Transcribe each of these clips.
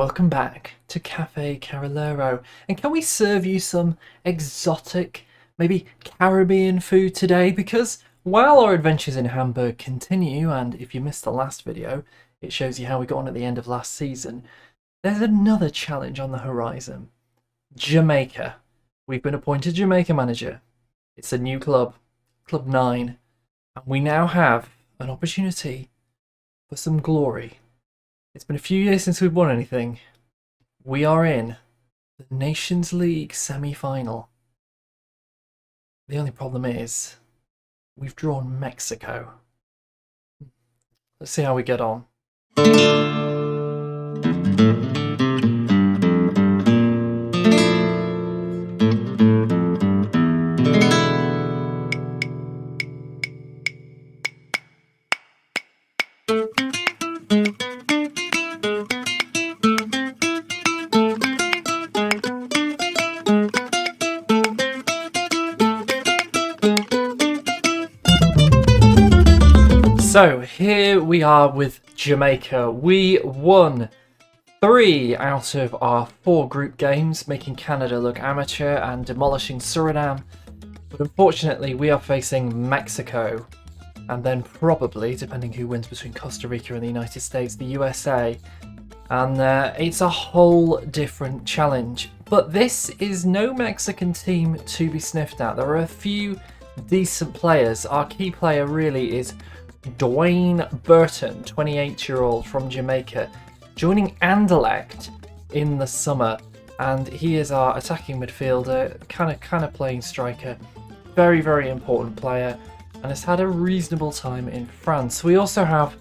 Welcome back to Cafe Carolero. And can we serve you some exotic, maybe Caribbean food today? Because while our adventures in Hamburg continue, and if you missed the last video, it shows you how we got on at the end of last season, there's another challenge on the horizon. Jamaica. We've been appointed Jamaica manager. It's a new club, Club 9, and we now have an opportunity for some glory. It's been a few years since we've won anything. We are in the Nations League semi-final. The only problem is we've drawn Mexico. Let's see how we get on. So here we are with Jamaica. We won 3 out of our 4 group games, making Canada look amateur and demolishing Suriname. But unfortunately, we are facing Mexico, and then probably, depending who wins between Costa Rica and the United States, the USA. And it's a whole different challenge. But this is no Mexican team to be sniffed at. There are a few decent players. Our key player really is Dwayne Burton, 28-year-old from Jamaica, joining Anderlecht in the summer, and he is our attacking midfielder, kind of playing striker. Very, very important player, and has had a reasonable time in France. We also have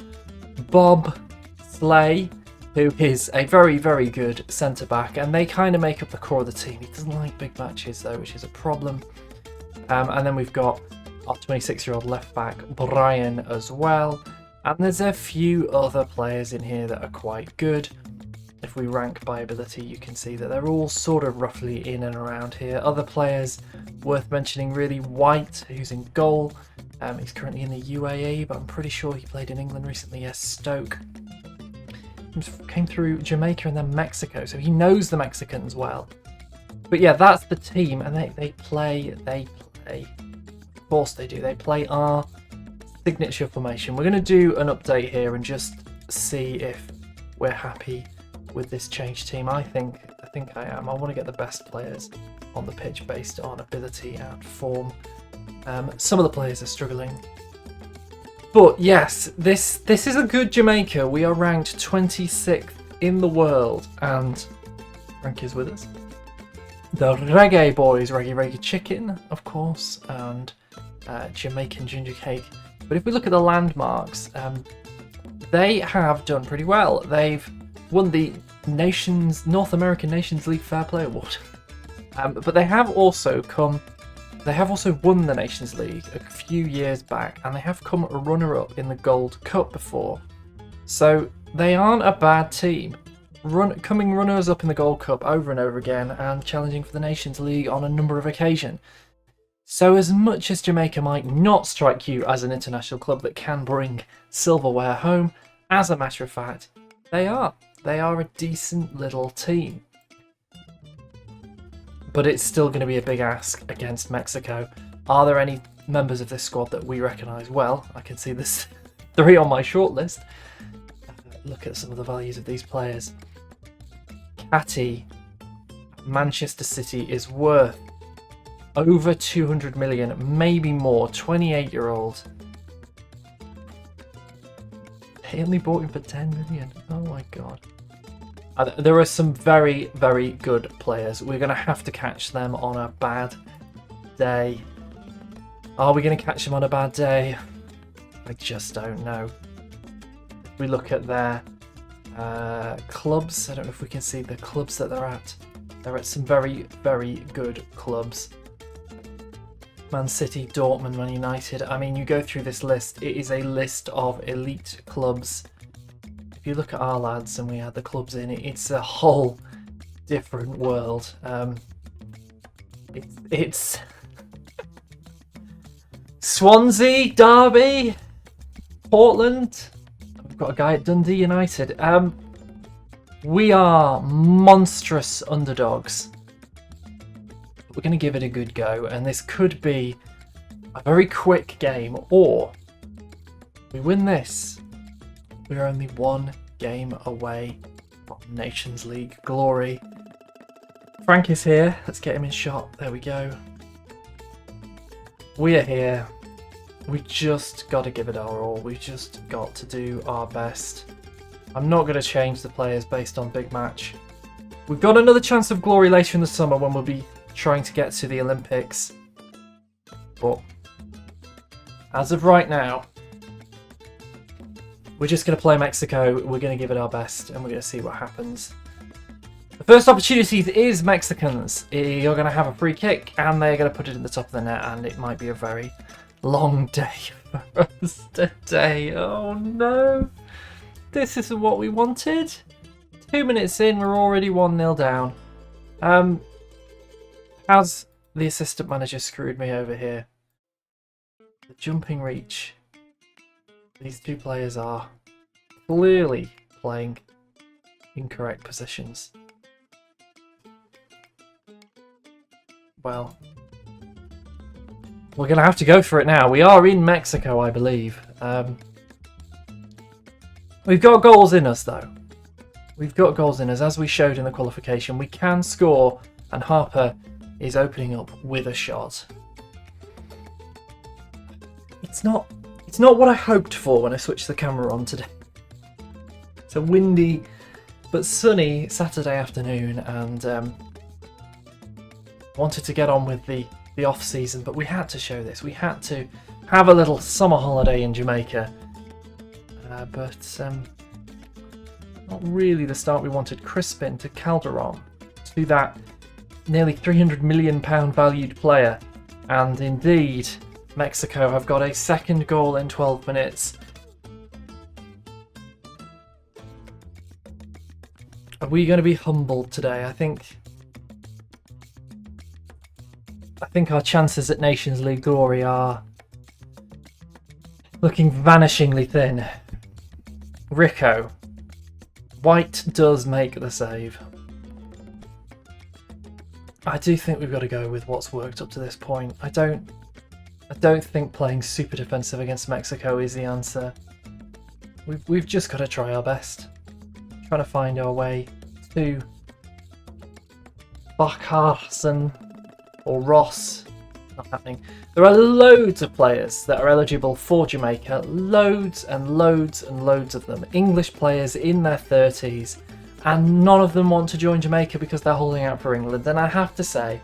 Bob Slay, who is a very, very good centre-back, and they kind of make up the core of the team. He doesn't like big matches, though, which is a problem. And then we've got our 26-year-old left-back, Brian, as well. And there's a few other players in here that are quite good. If we rank by ability, you can see that they're all sort of roughly in and around here. Other players worth mentioning, really, White, who's in goal. He's currently in the UAE, but I'm pretty sure he played in England recently as Stoke. Came through Jamaica and then Mexico, so he knows the Mexicans well. But yeah, that's the team, and they play. Of course they do. They play our signature formation. We're going to do an update here and just see if we're happy with this changed team. I think I am. I want to get the best players on the pitch based on ability and form. Some of the players are struggling. But yes, this is a good Jamaica. We are ranked 26th in the world, and Frank is with us. The Reggae boys, Reggae Chicken, of course, and Jamaican ginger cake. But if we look at the landmarks, they have done pretty well. They've won the North American Nations League Fair Play Award. But they have also won the Nations League a few years back, and they have come a runner-up in the Gold Cup before. So they aren't a bad team. Coming runners-up in the Gold Cup over and over again, and challenging for the Nations League on a number of occasions. So as much as Jamaica might not strike you as an international club that can bring silverware home, as a matter of fact, they are. They are a decent little team. But it's still going to be a big ask against Mexico. Are there any members of this squad that we recognise? Well, I can see there's 3 on my shortlist. Look at some of the values of these players. Catty, Manchester City, is worth over 200 million, maybe more. 28-year-old. They only bought him for 10 million. Oh my god. There are some very, very good players. We're going to have to catch them on a bad day. Are we going to catch them on a bad day? I just don't know. If we look at their clubs, I don't know if we can see the clubs that they're at. They're at some very, very good clubs. Man City, Dortmund, Man United. I mean, you go through this list, it is a list of elite clubs. If you look at our lads and we add the clubs in, it's a whole different world. It's Swansea, Derby, Portland. We've got a guy at Dundee United. We are monstrous underdogs. We're going to give it a good go, and this could be a very quick game, or we win this. We're only one game away from Nations League glory. Frank is here. Let's get him in shot. There we go. We are here. We just got to give it our all. We just got to do our best. I'm not going to change the players based on big match. We've got another chance of glory later in the summer when we'll be trying to get to the Olympics. But as of right now, we're just going to play Mexico. We're going to give it our best, and we're going to see what happens. The first opportunity is Mexicans. You're going to have a free kick, and they're going to put it in the top of the net, and it might be a very long day for us today. Oh no. This isn't what we wanted. 2 minutes in, we're already 1-0 down. Has the assistant manager screwed me over here? The jumping reach. These two players are clearly playing incorrect positions. Well, we're going to have to go for it now. We are in Mexico, I believe. We've got goals in us, though. We've got goals in us. As we showed in the qualification, we can score, and Harper is opening up with a shot. It's not what I hoped for when I switched the camera on today. It's a windy but sunny Saturday afternoon, and wanted to get on with the off season, but we had to show this. We had to have a little summer holiday in Jamaica, but not really the start we wanted. Crispin to Calderon, to that nearly £300 million valued player, and indeed Mexico have got a second goal in 12 minutes. Are we going to be humbled today? I think our chances at Nations League glory are looking vanishingly thin. Rico. White does make the save. I do think we've got to go with what's worked up to this point. I don't think playing super defensive against Mexico is the answer. We've just got to try our best. Trying to find our way to Bacarson or Ross. Not happening. There are loads of players that are eligible for Jamaica. Loads and loads and loads of them. English players in their 30s. And none of them want to join Jamaica because they're holding out for England. And I have to say,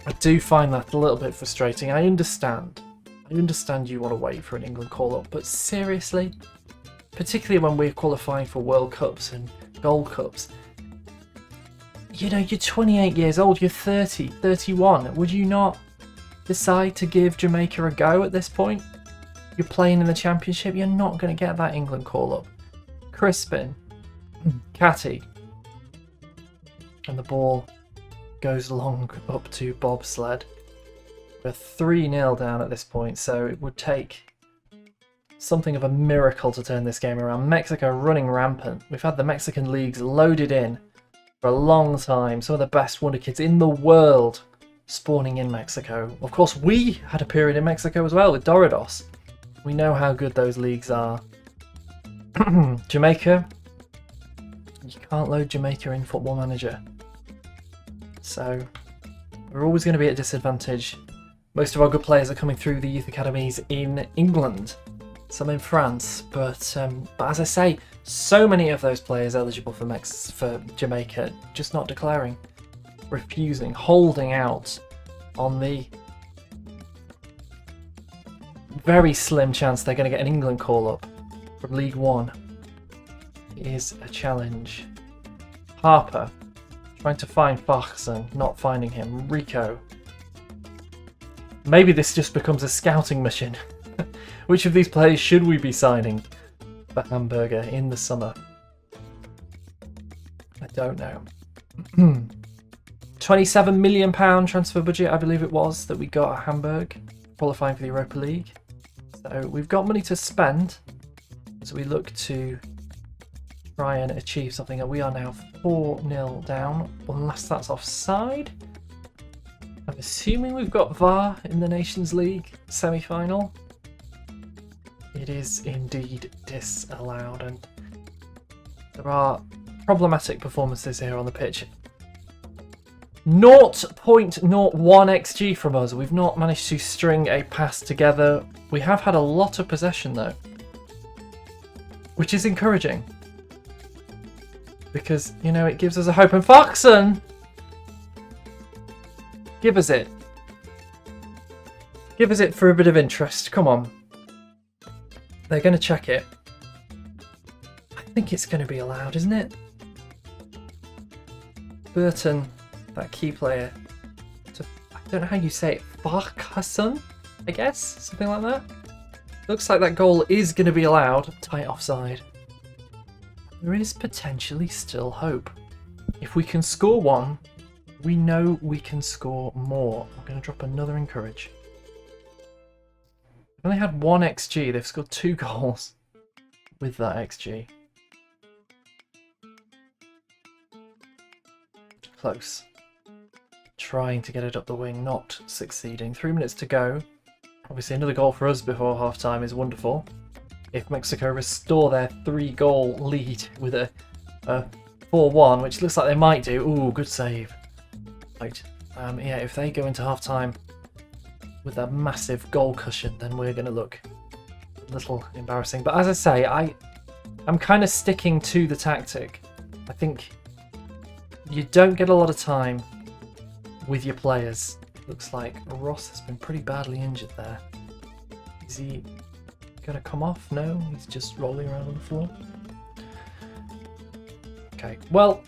I do find that a little bit frustrating. I understand you want to wait for an England call-up. But seriously? Particularly when we're qualifying for World Cups and Gold Cups. You know, you're 28 years old, you're 30, 31. Would you not decide to give Jamaica a go at this point? You're playing in the Championship, you're not going to get that England call-up. Crispin, Catty, and the ball goes long up to Bobsled. We're 3-0 down at this point, so it would take something of a miracle to turn this game around. Mexico running rampant. We've had the Mexican leagues loaded in for a long time. Some of the best wonder kids in the world spawning in Mexico. Of course, we had a period in Mexico as well with Doritos. We know how good those leagues are. Jamaica. You can't load Jamaica in Football Manager. So we're always going to be at a disadvantage. Most of our good players are coming through the youth academies in England. Some in France, but as I say, so many of those players eligible for Jamaica just not declaring, refusing, holding out on the very slim chance they're going to get an England call-up from League One. Is a challenge. Harper trying to find Faxon, not finding him. Rico. Maybe this just becomes a scouting mission. Which of these players should we be signing for Hamburger in the summer? I don't know. £27 million transfer budget, I believe it was, that we got at Hamburg, qualifying for the Europa League. So we've got money to spend as we look to try and achieve something. We are now 4-0 down, unless that's offside. I'm assuming we've got VAR in the Nations League semi-final. It is indeed disallowed, and there are problematic performances here on the pitch. 0.01 XG from us. We've not managed to string a pass together. We have had a lot of possession though, which is encouraging because, you know, it gives us a hope. And Foxon, give us it. Give us it for a bit of interest. Come on. They're going to check it. I think it's going to be allowed, isn't it? Burton, that key player. I don't know how you say it. Farkason, I guess? Something like that. Looks like that goal is going to be allowed. Tight offside. There is potentially still hope. If we can score one, we know we can score more. I'm going to drop another encourage. They've only had 1 XG. They've scored 2 goals with that XG. Close. Trying to get it up the wing, not succeeding. 3 minutes to go. Obviously another goal for us before half time is wonderful. If Mexico restore their 3-goal lead with a 4-1, which looks like they might do. Ooh, good save. Right. Yeah, if they go into half time with a massive goal cushion, then we're going to look a little embarrassing. But as I say, I'm kind of sticking to the tactic. I think you don't get a lot of time with your players. It looks like Ross has been pretty badly injured there. Is he going to come off? No, he's just rolling around on the floor. Okay, well,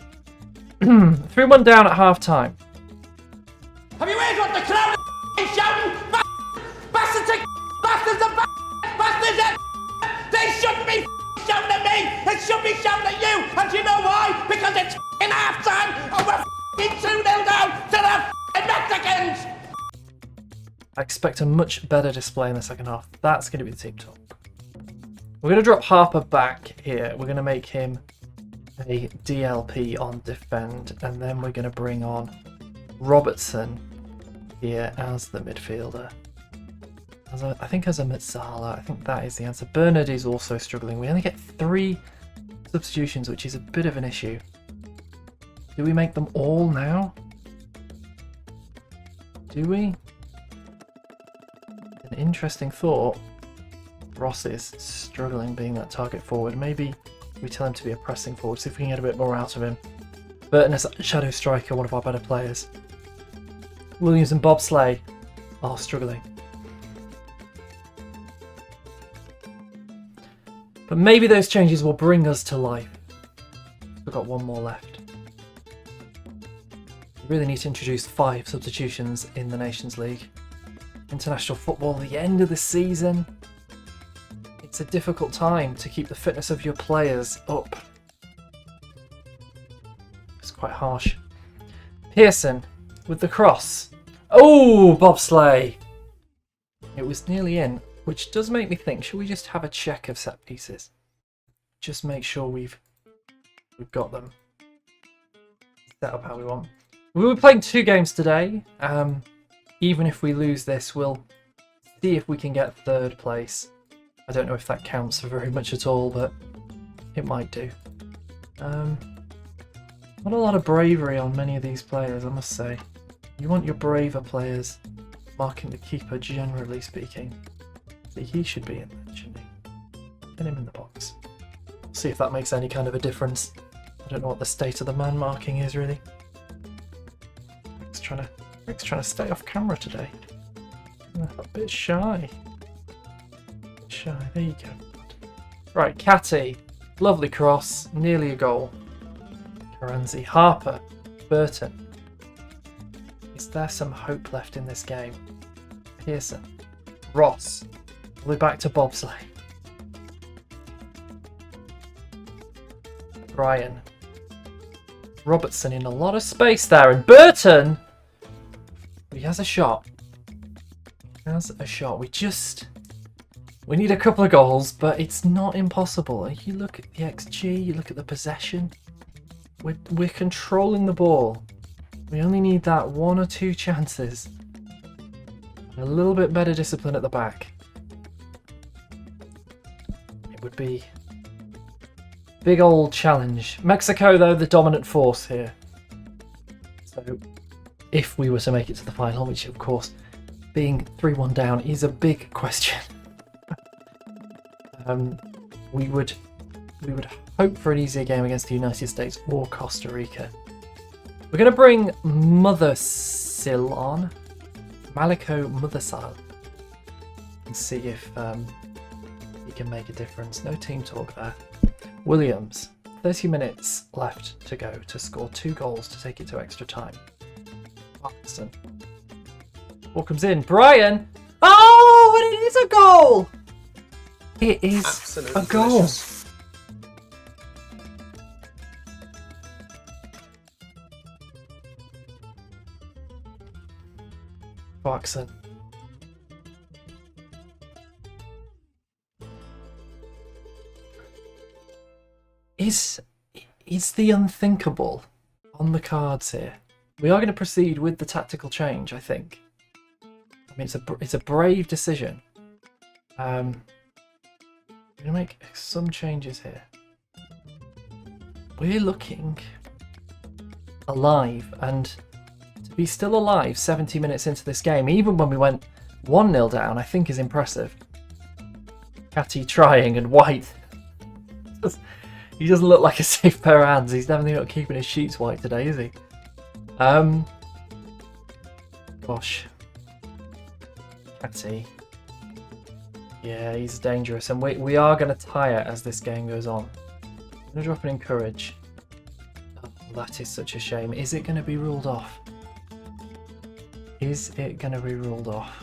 3-1 down at half time. Have you heard what the crowd is shouting? Bastards and bastards and bastards and they shouldn't be shouting at me. They should be shouting at you. And do you know why? Because it's in half time and we're 2-0 down to the Mexicans. I expect a much better display in the second half. That's going to be the team talk. We're going to drop Harper back here. We're going to make him a DLP on defend, and then we're going to bring on Robertson here as the midfielder. I think as a Mezzala, I think that is the answer. Bernard is also struggling. We only get 3 substitutions, which is a bit of an issue. Do we make them all now? Do we? An interesting thought. Ross is struggling being that target forward. Maybe we tell him to be a pressing forward, see if we can get a bit more out of him. Burton as a shadow striker, one of our better players. Williams and Bobsleigh are struggling. But maybe those changes will bring us to life. We've got 1 more left. We really need to introduce 5 substitutions in the Nations League. International football, the end of the season. It's a difficult time to keep the fitness of your players up. It's quite harsh. Pearson with the cross. Oh, Bobsleigh! It was nearly in, which does make me think, should we just have a check of set pieces? Just make sure we've got them set up how we want. We were playing 2 games today. Even if we lose this, we'll see if we can get 3rd place. I don't know if that counts for very much at all, but it might do. Not a lot of bravery on many of these players, I must say. You want your braver players marking the keeper, generally speaking. See, he should be in there, shouldn't he? Get him in the box. See if that makes any kind of a difference. I don't know what the state of the man marking is, really. Rick's trying to stay off camera today. A bit shy. There you go. Right, Catty. Lovely cross. Nearly a goal. Karanzi. Harper. Burton. Is there some hope left in this game? Pearson. Ross. We'll be back to Bobsleigh. Ryan. Robertson in a lot of space there. And Burton! He has a shot. We We need a couple of goals, but it's not impossible. You look at the XG, you look at the possession. We're controlling the ball. We only need that 1 or 2 chances. A little bit better discipline at the back. It would be a big old challenge. Mexico, though, the dominant force here. So, if we were to make it to the final, which of course, being 3-1 down is a big question. We would hope for an easier game against the United States or Costa Rica. We're going to bring Mothersil on. Maliko Mothersil. And see if he can make a difference. No team talk there. Williams. 30 minutes left to go to score 2 goals to take it to extra time. Watson. Ball comes in. Brian! Oh, but it is a goal! It is Absolutely a goal. delicious. Watson. Is the unthinkable on the cards here? We are going to proceed with the tactical change, I think. I mean, it's a brave decision. We're going to make some changes here. We're looking alive, and to be still alive 70 minutes into this game, even when we went 1-0 down, I think is impressive. Catty trying, and White. He doesn't look like a safe pair of hands. He's definitely not keeping his sheets white today, is he? Gosh. Catty. Yeah, he's dangerous, and we are going to tire as this game goes on. I'm going to drop an encourage. Oh, that is such a shame. Is it going to be ruled off? Is it going to be ruled off?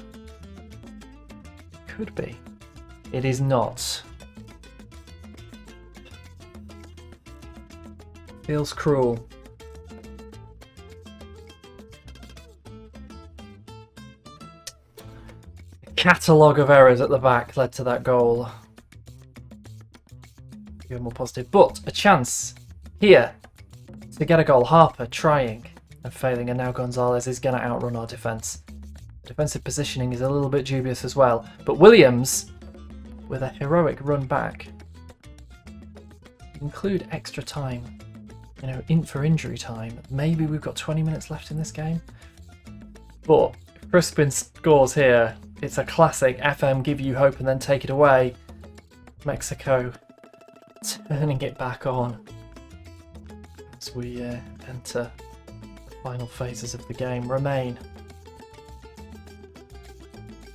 Could be. It is not. Feels cruel. Catalogue of errors at the back led to that goal. You're more positive, but a chance here to get a goal. Harper trying and failing, and now Gonzalez is going to outrun our defence. Defensive positioning is a little bit dubious as well, but Williams with a heroic run back. Include extra time, you know, in for injury time. Maybe we've got 20 minutes left in this game, but if Crispin scores here, it's a classic FM give you hope and then take it away. Mexico turning it back on as we enter the final phases of the game. Romain.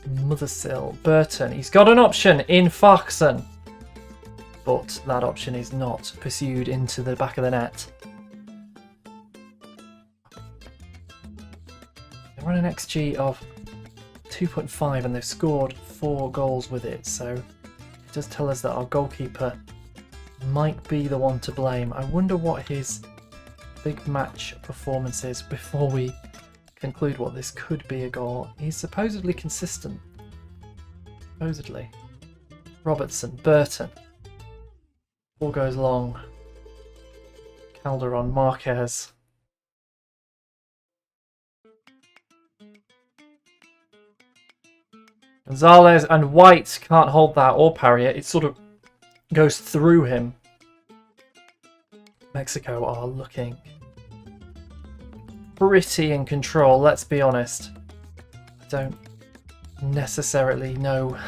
Mothersil. Burton. He's got an option in Farkson, but that option is not pursued into the back of the net. They run an XG of 2.5 and they've scored 4 goals with it, so it does tell us that our goalkeeper might be the one to blame. I wonder what his big match performance is before we conclude what this could be a goal. He's supposedly consistent. Supposedly. Robertson, Burton. Ball goes long. Calderon, Marquez. Gonzalez and White can't hold that or parry it. It sort of goes through him. Mexico are looking pretty in control, let's be honest. I don't necessarily know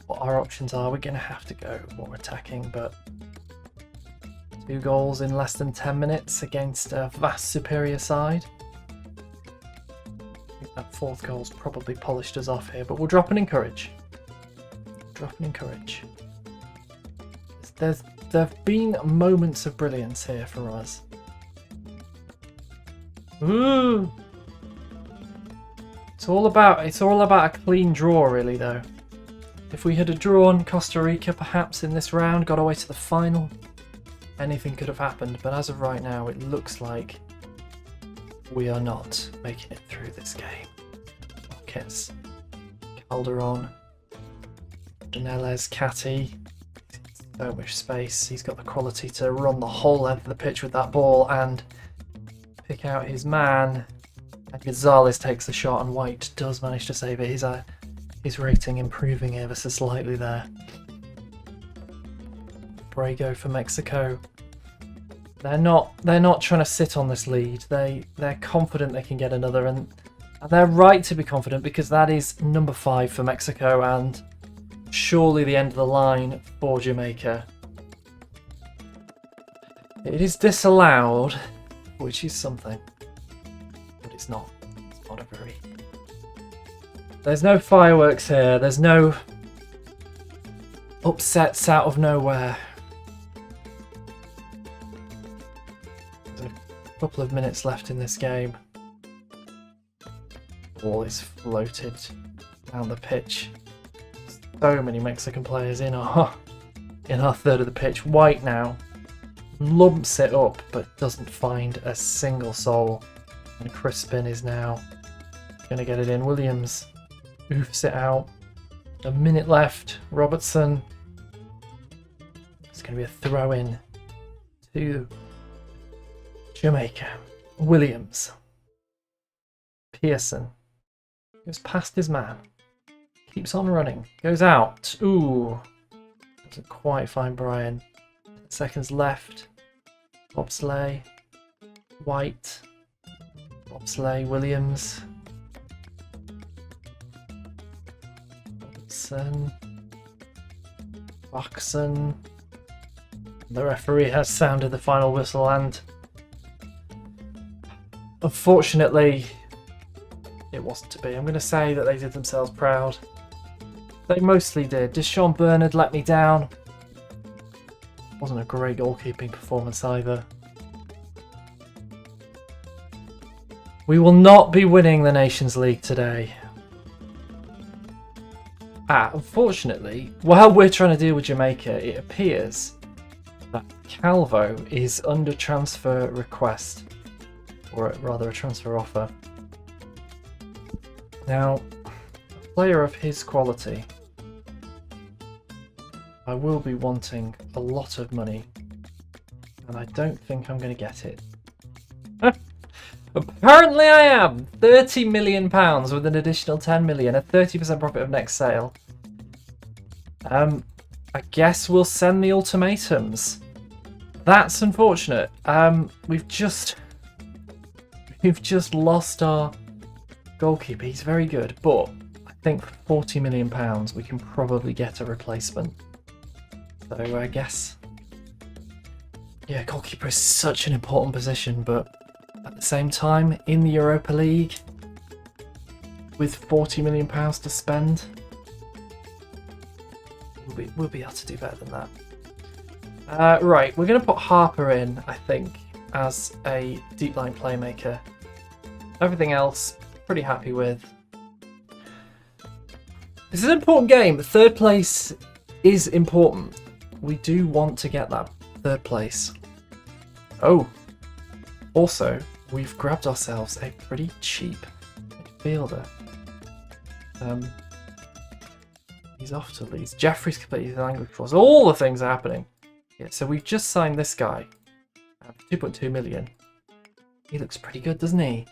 what our options are. We're going to have to go more attacking, but 2 goals in less than 10 minutes against a vast superior side. That 4th goal's probably polished us off here, but we'll drop an encourage. Drop an encourage. There have been moments of brilliance here for us. Ooh! It's all about a clean draw, really, though. If we had drawn Costa Rica, perhaps in this round, got away to the final, anything could have happened. But as of right now, it looks like we are not making it through this game. Marquez, Calderon, Danelez, Catty. So much space. He's got the quality to run the whole length of the pitch with that ball and pick out his man. And Gonzalez takes the shot, and White does manage to save it. His rating improving ever so slightly there. Brego for Mexico. They're not trying to sit on this lead. They're confident they can get another, and they're right to be confident because that is number 5 for Mexico and surely the end of the line for Jamaica. It is disallowed, which is something, but it's not. It's not a very. There's no fireworks here. There's no upsets out of nowhere. There's a couple of minutes left in this game. Ball is floated down the pitch. So many Mexican players in our third of the pitch. White now lumps it up but doesn't find a single soul. And Crispin is now going to get it in. Williams oofs it out. A minute left. Robertson. It's going to be a throw in to Jamaica. Williams. Pearson. Goes past his man. Keeps on running. Goes out. Ooh. Doesn't quite find Brian. 10 seconds left. Bobsleigh. White. Bobsleigh. Williams. Robertson. Buxton. The referee has sounded the final whistle, and unfortunately it wasn't to be. I'm going to say that they did themselves proud. They mostly did. Deshaun Bernard let me down. Wasn't a great goalkeeping performance either. We will not be winning the Nations League today. Unfortunately, while we're trying to deal with Jamaica, it appears that Calvo is under transfer request, or rather a transfer offer. Now, a player of his quality, I will be wanting a lot of money, and I don't think I'm going to get it. Apparently I am! £30 million with an additional 10 million, a 30% profit of next sale. I guess we'll send the ultimatums. That's unfortunate. We've just lost our goalkeeper. He's very good, but I think for £40 million we can probably get a replacement. So I guess, yeah, goalkeeper is such an important position, but at the same time, in the Europa League, with £40 million to spend, we'll be able to do better than that. Right, we're going to put Harper in, I think, as a deep line playmaker. Everything else, pretty happy with. This is an important game. Third place is important. We do want to get that third place. Oh, also, we've grabbed ourselves a pretty cheap midfielder. He's off to Leeds. Jeffrey's completed his language course. All the things are happening. Yeah, so we've just signed this guy at 2.2 million. He looks pretty good, doesn't he?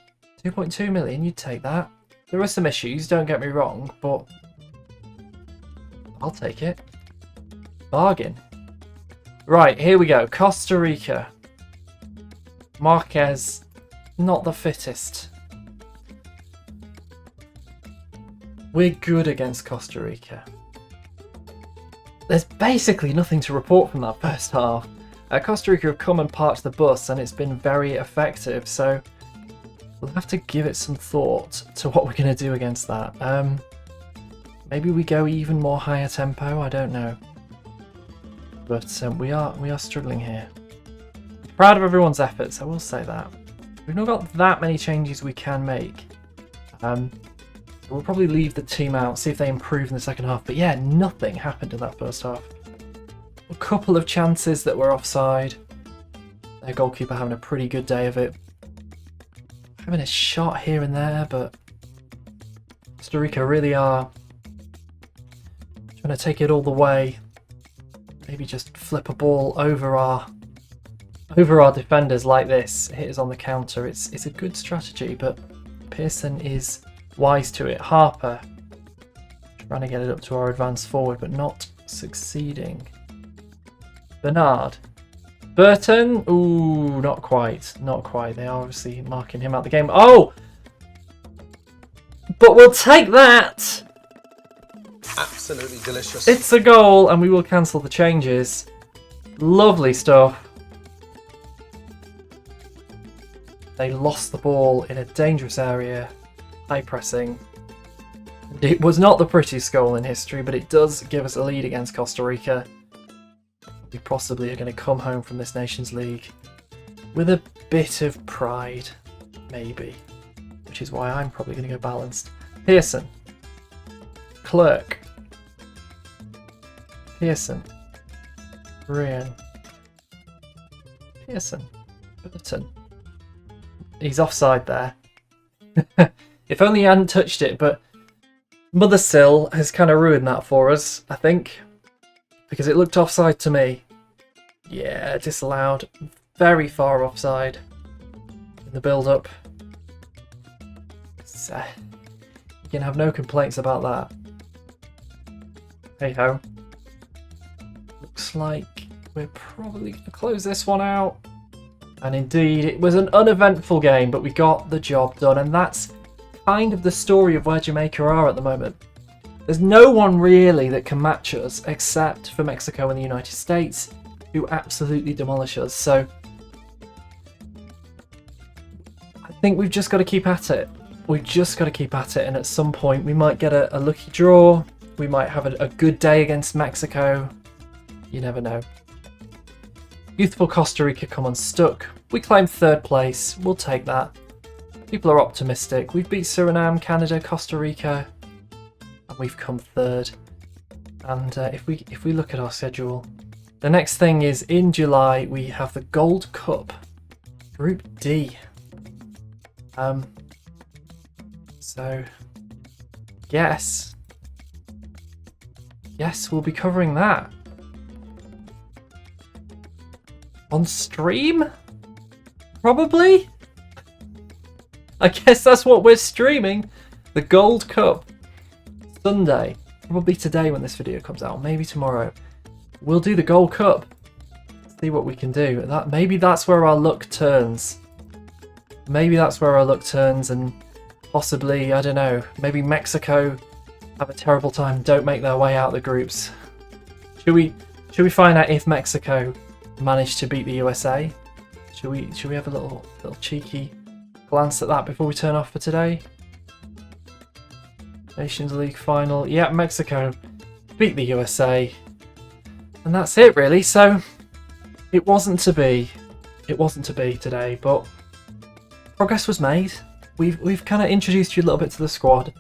2.2 million, you'd take that. There are some issues, don't get me wrong, but I'll take it. Bargain. Right, here we go. Costa Rica. Marquez, not the fittest. We're good against Costa Rica. There's basically nothing to report from that first half. Costa Rica have come and parked the bus, and it's been very effective, so we'll have to give it some thought to what we're going to do against that. Maybe we go even more higher tempo, I don't know. But we are struggling here. Proud of everyone's efforts, I will say that. We've not got that many changes we can make. We'll probably leave the team out, see if they improve in the second half. But yeah, nothing happened in that first half. A couple of chances that were offside. Their goalkeeper having a pretty good day of it. Having a shot here and there, but Costa Rica really are Trying to take it all the way. Maybe just flip a ball over our defenders like this. Hit us on the counter. It's a good strategy, but Pearson is wise to it. Harper trying to get it up to our advance forward, but not succeeding. Bernard. Burton. Ooh, not quite. Not quite. They are obviously marking him out the game. Oh! But we'll take that! Absolutely delicious. It's a goal, and we will cancel the changes. Lovely stuff. They lost the ball in a dangerous area. High pressing. It was not the prettiest goal in history, but it does give us a lead against Costa Rica. We possibly are going to come home from this Nations League with a bit of pride, maybe. Which is why I'm probably going to go balanced. Pearson. Clerk. Pearson. Ryan. Pearson. Burton. He's offside there. If only he hadn't touched it, but Mothersill has kind of ruined that for us, I think. Because it looked offside to me. Yeah, disallowed. Very far offside in the build-up. So, you can have no complaints about that. Hey-ho. Looks like we're probably going to close this one out. And indeed, it was an uneventful game, but we got the job done. And that's kind of the story of where Jamaica are at the moment. There's no one really that can match us except for Mexico and the United States, who absolutely demolish us. So I think we've just got to keep at it. We've just got to keep at it, and at some point we might get a lucky draw. We might have a good day against Mexico. You never know. Youthful Costa Rica come unstuck. We claim 3rd place. We'll take that. People are optimistic. We've beat Suriname, Canada, Costa Rica, and we've come 3rd. And if we look at our schedule, the next thing is in July we have the Gold Cup, Group D. So yes, we'll be covering that on stream, probably. I guess that's what we're streaming. The Gold Cup. Sunday. Probably today when this video comes out. Maybe tomorrow. We'll do the Gold Cup. See what we can do. Maybe that's where our luck turns. Maybe that's where our luck turns, and possibly, I don't know, maybe Mexico have a terrible time, don't make their way out the groups. Should we find out if Mexico managed to beat the USA? Should we have a little cheeky glance at that before we turn off for today? Nations League final. Yeah, Mexico beat the USA. And that's it really. So it wasn't to be. It wasn't to be today, but progress was made. We've kind of introduced you a little bit to the squad.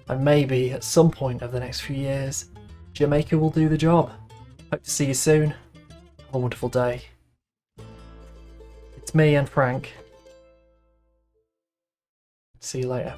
And maybe at some point over the next few years, Jamaica will do the job. Hope to see you soon. Have a wonderful day. It's me and Frank. See you later.